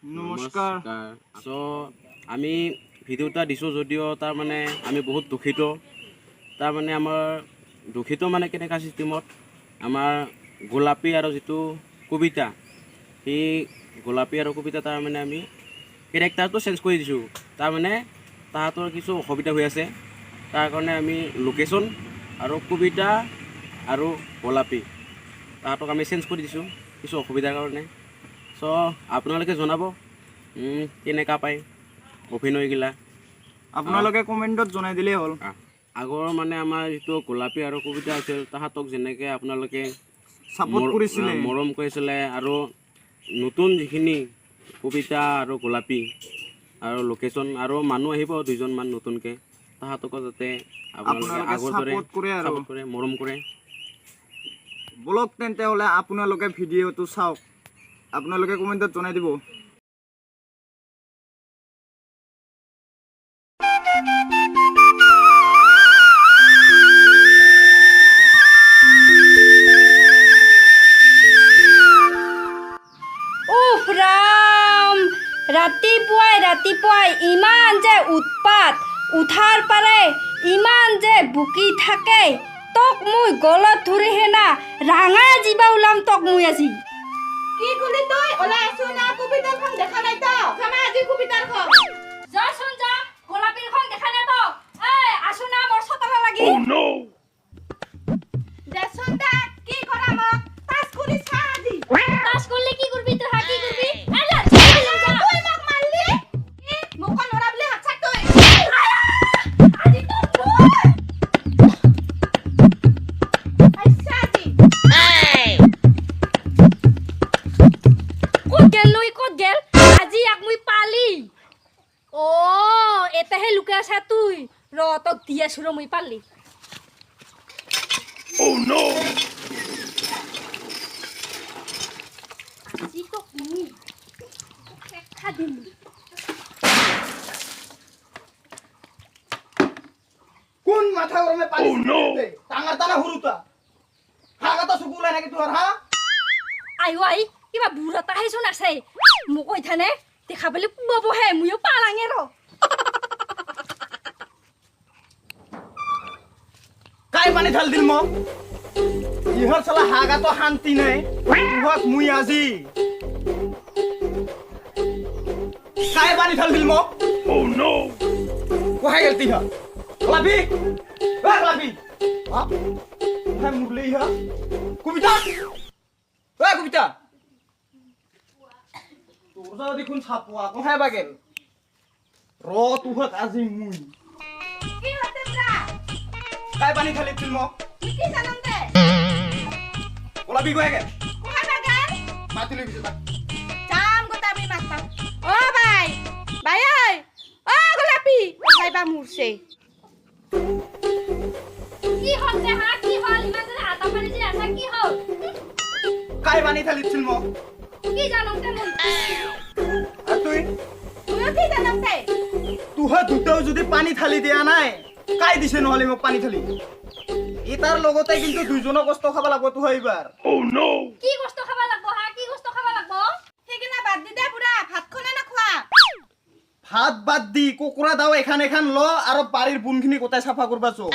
নমস্কাৰ। সো আমি ভিডিওটা দিছোঁ যদিও তাৰ মানে আমি বহুত দুখিত। তাৰ মানে আমাৰ দুখিত মানে কেনেকুৱা চিষ্টেমত আমাৰ গোলাপী আৰু যিটো কবিতা সেই গোলাপী আৰু কবিতা তাৰ মানে আমি কেৰেক্টাৰটো চেঞ্জ কৰি দিছোঁ। তাৰমানে তাহাঁতৰ কিছু অসুবিধা হৈ আছে, তাৰ কাৰণে আমি লোকেশ্যন আৰু কবিতা আৰু গোলাপী তাহাঁতক আমি চেঞ্জ কৰি দিছোঁ কিছু অসুবিধাৰ কাৰণে। চ' আপোনালোকে জনাব কেনেকুৱা পায় অভিনয়গিলা। আপোনালোকে কমেণ্টত জনাই দিলেই হ'ল। আগৰ মানে আমাৰ যিটো গোলাপী আৰু কবিতা আছিল তাহাঁতক যেনেকৈ আপোনালোকে ছাপোৰ্ট কৰিছিলে, মৰম কৰিছিলে, আৰু নতুন যিখিনি কবিতা আৰু গোলাপী আৰু লোকেশ্যন আৰু মানুহ আহিব 2জনমান নতুনকৈ, তাহাঁতকো যাতে আপোনালোকে আগৰ দৰে ছাপোৰ্ট কৰে, মৰম কৰে। বলক তেন্তে হ'লে আপোনালোকে ভিডিঅ'টো চাওক, আপোনালোকে কমেণ্টত জনাই দিব। ৰাতিপুৱাই ইমান যে উৎপাত, উঠাৰ পাৰে ইমান যে বুকি থাকে, তোক মই গলত ধৰি হেনা ৰাঙা জিবা ওলাম তোক মই আজি। কি কলি তই? ওলাই আছো না, কবিতাখন দেখা নাই তো? খানা আজি কবিতাখন। যাচোন যা, গোলাপীৰখন দেখা নাই তো? আছো না, মোৰ চতলা লাগি। দেচোন দে, কি কৰা মোক? তাচ কৰি চা আজি। তাচ কৰিলে কি কৰবি তই? কি কৰবি? তুই মোক মাৰলি? কি? মুখখন নৰা বুলি হাত চাক তই। আজি তোক আইছা আজি। ক'ত গেল লৈ ক'ত গেল? আজি এক মই পালি। এটাহে লুকাই আছা তুই। ৰ তোক দি আছো ৰ মই পালি। আজি তোক মই দেখা দিম। কোন মাথা গরমে পানি দিতে টাঙা টানা হুরুতা হাগাটা সুকুলাই নাকি তোর? হা আই কিবা বুঢ়াটা হেচোন আছে মোক কৈ থানে দেখা পালে পুবাবহে ময়ো পালাঙে ৰ। কাই পানি ঢাল দিল মোক? ইহর সালা হাগাটো শান্তি নাই। তুহক মুই আজি কাই পানি ঢাল দিল মোক? কোহাই গেল তিহা গোলাপী? গোলাপী কোথায় মুরলে ইহা? কবিতা কবিতা তোরা দেখুন ছাপুয়া কোথায় বাগেল? র তুহক আজি মুই কি হতে ব্রা? কাই পানি ঢালি দিল মোক? কি জানাম দে? গোলাপী কোথায় গেল? কোহাই বাগান? মাতি লই বিছে যাম গোটা আমি মাতাম। ও ভাই, ভাই ঐ, ও গোলাপী, ভাইবা মুরছে। কি হল যে হা? কি হল? ইমান যে হাতা মাৰি যে আছা কি হল? কাই পানি ঢালি দিল মোক? কি জানো তে মই? আর তুই তুইও কি জানাম দে? তুহা দুটাও যদি পানি ঢালি দিয়া নাই, কাই দিছে নহলে মোক পানি ঢালি? এটার লগতে কিন্তু 2জনক কষ্ট খাব লাগব তুহা এইবার। কি কষ্ট খাবা লাগব হা? কি কষ্ট খাবা লাগব? সেইগিলা বাদ দি দে বুঢ়া, ভাতখনে নাখোৱা। ভাত বাদ দি কুকুৰা দাও এখান এখান ল আৰ বাড়িৰ বুনখিনি গোটাই সাফা কৰবা চো।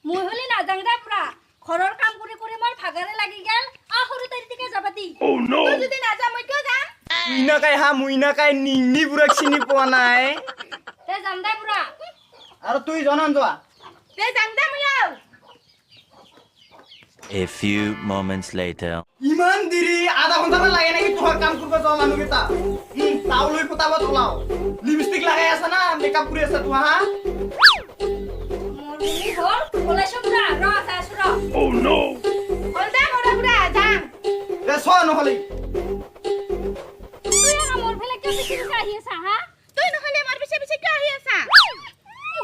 মই হলি নাজাং দে পুৰা। ঘৰৰ কাম কৰি কৰি মোৰ ভাগাৰে লাগি গেল। সৰু তাৰিতিকে যাবা দি। তই যদি নাযা মই কিয় যাম? মুইনাকাই হা মুইনাকাই নিংনি বুড়াক চিনি পোৱা নাই। তে যাম দে পুৰা। আৰ তুই জনান যোৱা। দে যাম দে মইও। A few moments later. ইমান দেৰি আধা ঘন্টামান লাগে নাকি তোহাৰ কাম কৰিব যোৱা মানুহকেইটা? তাও লৈ পতাবত ওলাও। লিপষ্টিক লাগাই আছা না, মেকআপ কৰি আছা তোহা? হা মোৰ বুলি হ'ল ওলাইছো পুৰা। ৰ যাইছো ৰ। হ'ল দে মৰা বুঢ়া, যাম। দে চ নহলে তুই মোৰ ফালে কিয় পিছে পিছে আহি আছা হা? তই নহলে আমাৰ পিছে পিছে কিয় আহি আছা?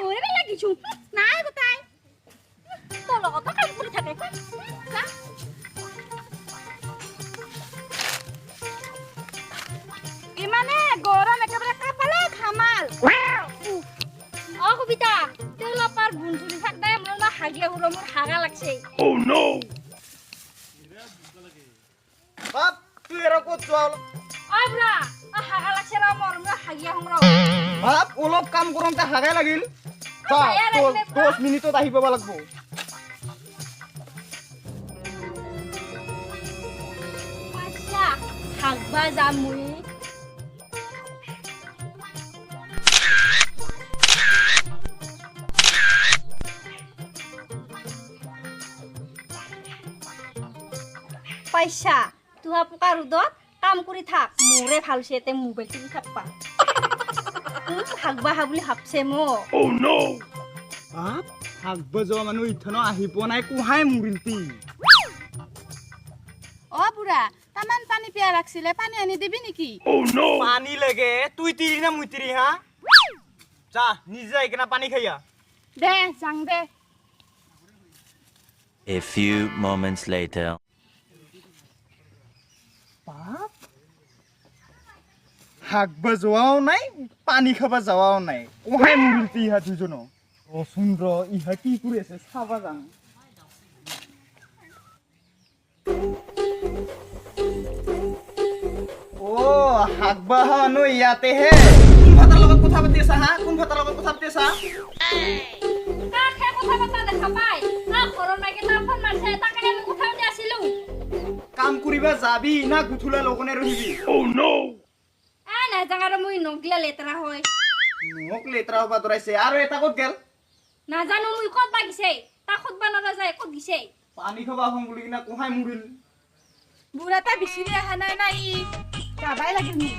মই লাগিছো নাই গোটাই। তোৰ লগত কাম কৰি থাকে। যা। ইমানে গৰম একেবাৰে কাপালে ঘামাল। কবিতা তেওলাপাৰ গুণ ধৰি থাক দে। মোৰ না হাগিয়া হুৰ মোৰ হাগা লাগছে। বাপ তুই এৰা কত চল? বুঢ়া হাগা লাগছে। হাগিয়া সংগ্ৰ বাপ অলপ কাম কৰোঁতে হাগাই লাগিল চা 10 মিনিটত আহি পাব লাগিব পাইছা হাগবা যাম মই পইচা তুহা পোকা ৰ'দত কাম কৰি থাক মোৰে ভাল হৈছে তে মোবাইল টিপি থাকবা হাগবা হা বুলি ভাবছে মোক বাপ হাগব যোৱা মানুহ ইথনো আহি পোৱা নাই কুহাই মুৰিলতি অ বুঢ়া তামান পানী পিয়া ৰাখছিলে পানী আনি দিবি নেকি পানী লাগে তুই তিৰি না মুই তিৰি হা যা নিজে যাই কিনা পানী খাইয়া দে যাং দে A few moments later. বাপ হাগব যোৱাও নাই পানী খাবা যাৱাও নাই কুহাই মুৰিলতি ইহা দুজন ৰচুন্দ্ৰ ইহা কি কৰি আছে চাবা যাং হাগবা হানো ইয়াতে হে কোন ভাতাৰ লগত কথা পাতি আছা হা কোন ভাতাৰ লগত কথা পাতি আছা কাকে কথা পাতা দেখা পাই না ঘৰৰ মাইকে না ফোন মাৰছে তাকে আমি কথা পাতি আছিলো কাম কৰিবা যাবি না গুঠুলা লগনে ৰহিবি না জাগাৰ মই নগলা লেতেৰা হয় মোক লেতেৰা হবা দৰাইছে আৰু এটা ক'ত গেল নাজানো মই ক'ত বাগিছে তা খুদবা নৰা যায় ক'ত গিছে পানী খাবা হম বুলি কিনা কুহাই মুৰিল বুঢ়া তা বিচিৰি অহা নাই না ই যাবাই লাগিল মোক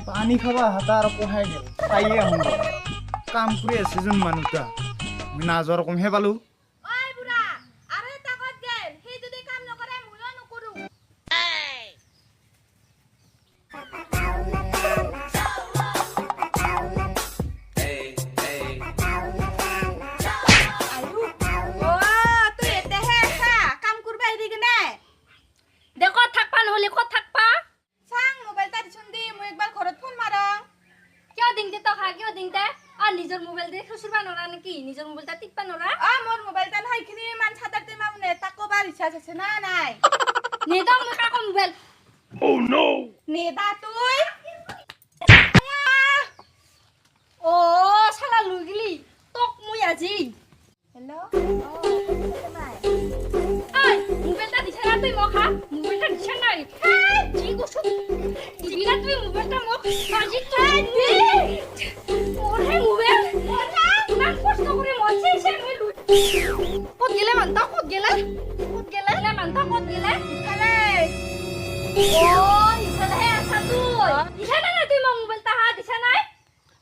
পানী খাবা হাতা আৰু কুহাই গেল পাইয়ে আহোঁ কাম কৰি আছে যোন মানুহটা মই নাযোৱাৰ কমহে পালো ঐ বুঢ়া আৰু এটা ক'ত গেল সেই যদি কাম নকৰে ময়ো নকৰো দেখো থাকবা নহলে ক'ত থাকবা চাং মোবাইল তা দিছুন দি মই একবাৰ ঘৰত ফোন মাৰং কিয় দিংতে তো খা কিয় দিংতে আৰ নিজেৰ মোবাইল দিয়ে খুচুৰবা নৰা নাকি নিজেৰ মোবাইলটা টিপবা নৰা মোৰ মোবাইল তা নহয় খিনি মান ছাতাতে মাউনে তাকো বা ৰিচাৰ্জ আছে না নাই নেদাম মই কাকো মোবাইল নেদা তুই ও শালা লুগলি তোক মুই আজি হেল্ল' আই মোবাইলটা দিছ না তুই মখা মোবাইলটা দিছ না জি গোসু দিবিনা তুই মোবাইলটা মখ আজি তুই দি ওরে মোবাইল ইমান কষ্ট করে মরছে সে মই কত গেলে মানতা কত গেলে মানতা কত গেলে খালে ও ইফালে আছা তুই দিছ না তুই মো মোবাইলটা হা দিছ নাই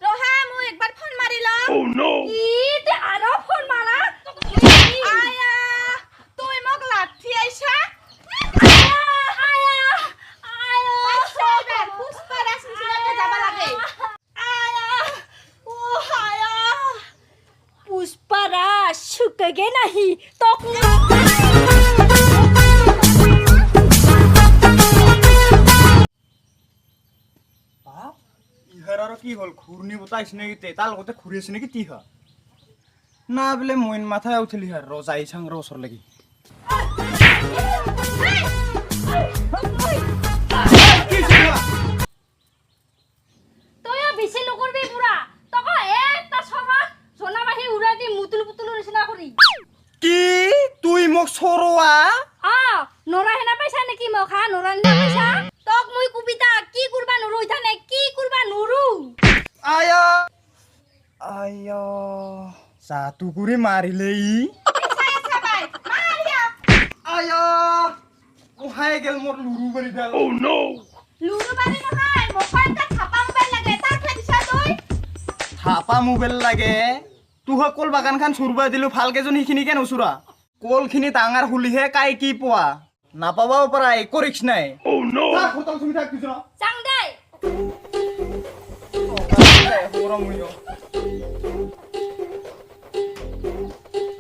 ৰহা মই একবাৰ ফোন মাৰি লম ই তে আরো ফোন মারা আয়া তুই মোক লাঠি আইছা पुष्परा शुकगे नहीं तो ইহার আৰু কি হল ঘূৰ্ণি বতাহ আহিছে নেকি তাৰ লগতে ঘূৰি আছে নেকি তিহা না বোলে মইন মাথায় উঠিলি হাৰ যাই চাং ৰ ওচৰ লাগি তইও বেশি নকরবি পুরা তক একটা সভা জনাবাহি উড়াই দি মুতুল পুতুল রচনা করি কি তুই মোক সৰোৱা নরা হেনা পয়সা নাকি মখা নরা হেনা পয়সা তক মুই কবিতা কি করবা নরু ইথানে কি করবা নরু আয়া আয়া সাতু করে মারিলে ই আয়া কোহাই গেল মোর লুরু বাড়ি দাল ও নো লুরু বাড়ি নহয় মোবাইলটা ছাপা মোবাইল লাগে তাকে দিছা তুই ছাপা মোবাইল লাগে তুহা কল বাগান খান চুরবা দিলু ভালকে জন হিখিনি কেন উচুরা কল খিনি ডাঙৰ হুলিহে কাই কি পোৱা নাপাবাও পাৰা একো ৰিক্স নাই ও নো হোটেল তুমি থাক কিছু চাং দে না